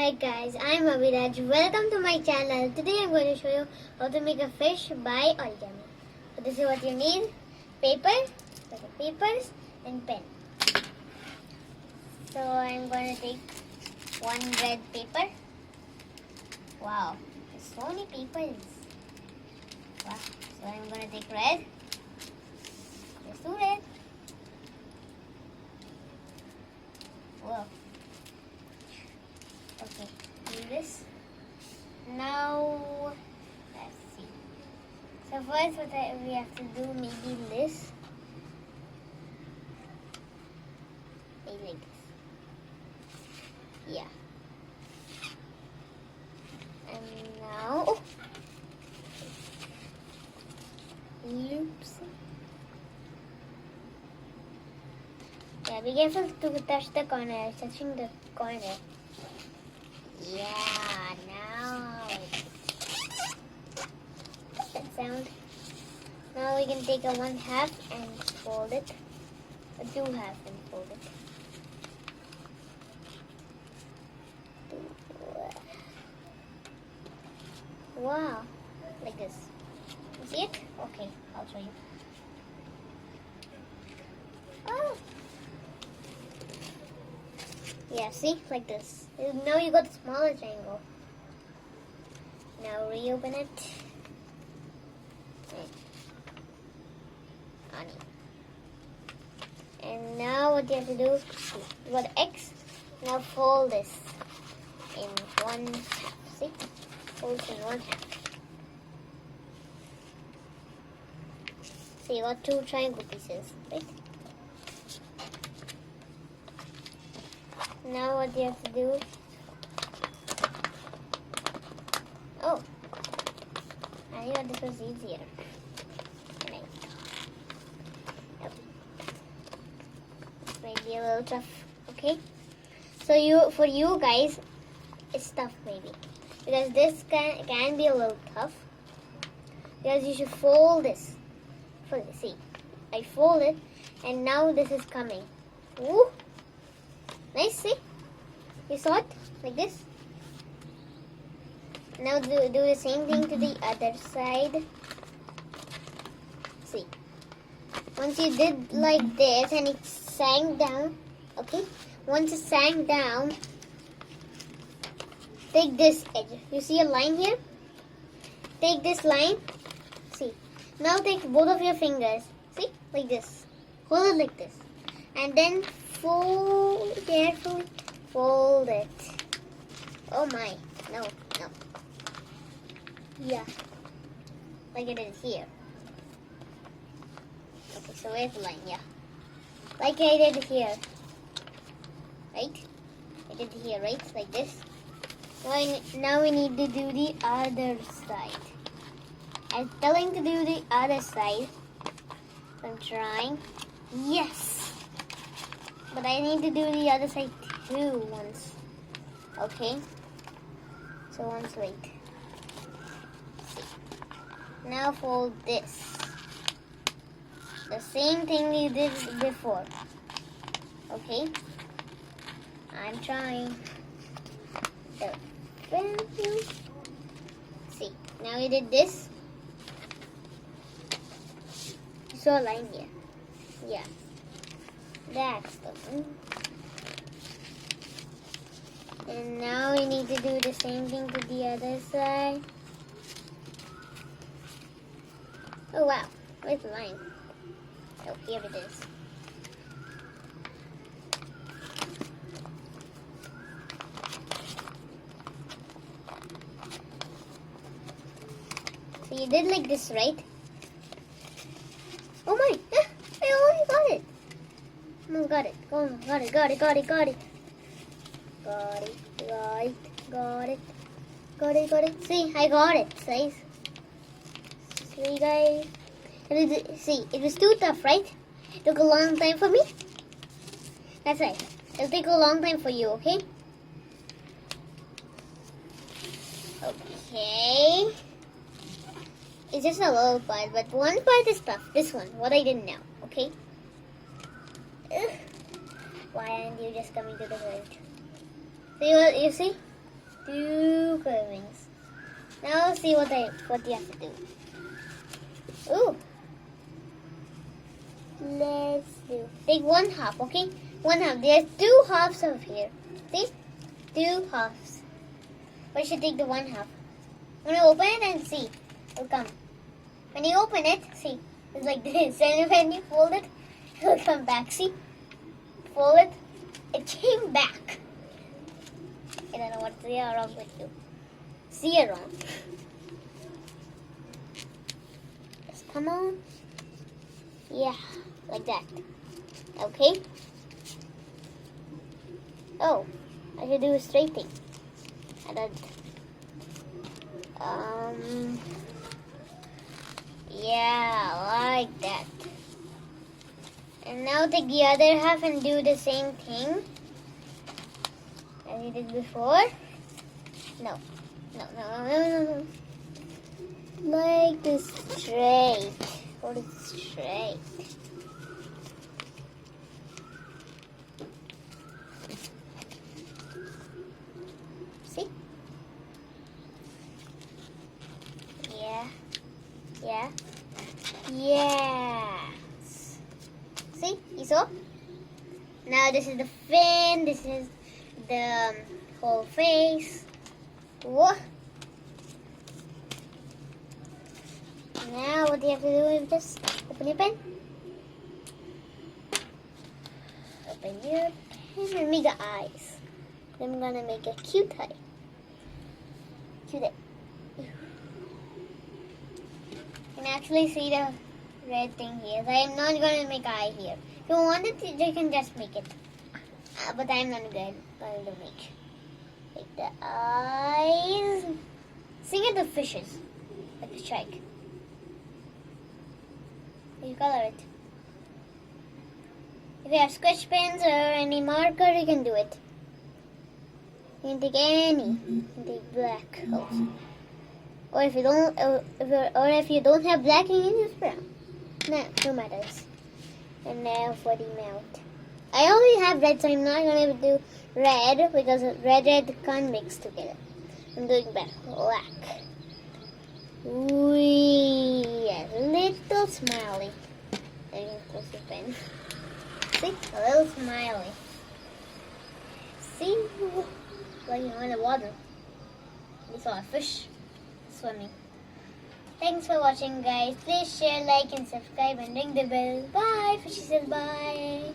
Hi guys, I'm Abhiraj. Welcome to my channel. Today I'm going to show you how to make a fish by origami. So this is what you need: paper, papers, and pen. So I'm going to take one red paper. Wow, there's so many papers. Wow. So I'm going to take red. There's two red. Whoa. Okay, do this. Now, let's see. So first what we have to do, maybe this. Maybe like this. Yeah. And now, oh. Oops. Yeah, be careful to touch the corner, touching the corner. Yeah, now that sound. Now we can take a 1/2 and fold it, a 2/2 and fold it. Wow, like this. You see it? Okay, I'll show you. Oh. Yeah, see? Like this. Now you got the smaller triangle. Now reopen it. And now what you have to do, you got X. Now fold this in 1/2. See? Fold it in 1/2. So you got 2 triangle pieces, right? Now what you have to do, oh, I thought this was easier. Right. Yep. This might be a little tough, okay? So for you guys, it's tough maybe. Because this can be a little tough. Because you should fold this. See, I fold it and now this is coming. Ooh. Nice, see? You saw it? Like this. Now do the same thing to the other side. See. Once you did like this and it sank down, okay? Once it sank down, take this edge. You see a line here? Take this line. See. Now take both of your fingers. See? Like this. Hold it like this. And then fold, carefully fold it. Oh my, no. Yeah, like it is here. Okay, so where's the line? Yeah, like I did here, right? I did here, right? Like this. Now we need to do the other side. I'm telling to do the other side. I'm trying. Yes. But I need to do the other side too once. Okay? So once wait. See. Now fold this. The same thing we did before. Okay? I'm trying. So, see. Now we did this. You saw a line here. Yeah. That's the one. And now we need to do the same thing to the other side. Oh wow, where's the line? Oh, here it is. So you did like this, right? Oh my, I already got it. Oh, got it. Oh, got it. Got it. See, I got it. See, guys. See, it was too tough, right? It took a long time for me. That's right. It'll take a long time for you, okay? Okay. It's just a little part, but one part is tough. This one, what I did now, okay? Ugh. Why aren't you just coming to the point? So you see? 2 curvings. Now see what you have to do. Ooh. Let's do. Take 1/2, okay? 1/2. There's 2 halves over here. See? 2 halves. But you should take the 1/2. I'm gonna open it and see. It'll come. When you open it, see, it's like this. And when you fold it, it'll come back. See? Fold it. It came back. I don't know what's wrong with you. See it wrong. Just come on. Yeah, like that. Okay. Oh, I should do a straight thing. I don't. Yeah, like that. And now take the other half and do the same thing as you did before. No. Like this straight. Hold it straight. See? Yeah. Yes. See? You saw? Now this is the fin. This is the whole face. What? Now what you have to do is just open your pen. Open your pen and make the eyes. Then I'm gonna make a cute eye. Cute eye. You can actually see the red thing here. So I'm not gonna make eye here. If you want it, you can just make it. But I'm not going to make the eyes. Sing at the fishes, like a shark. You color it. If you have sketch pens or any marker, you can do it. You can take any. You can take black also. Or if you don't have black, you can use brown. No matters. And now for the mouth. I only have red, so I'm not gonna do red because red can't mix together. I'm doing black. Yes, little smiley. There you go, the pen. See, a little smiley. See, like in the water. We saw a fish swimming. Thanks for watching, guys. Please share, like, and subscribe, and ring the bell. Bye. Fishy says bye.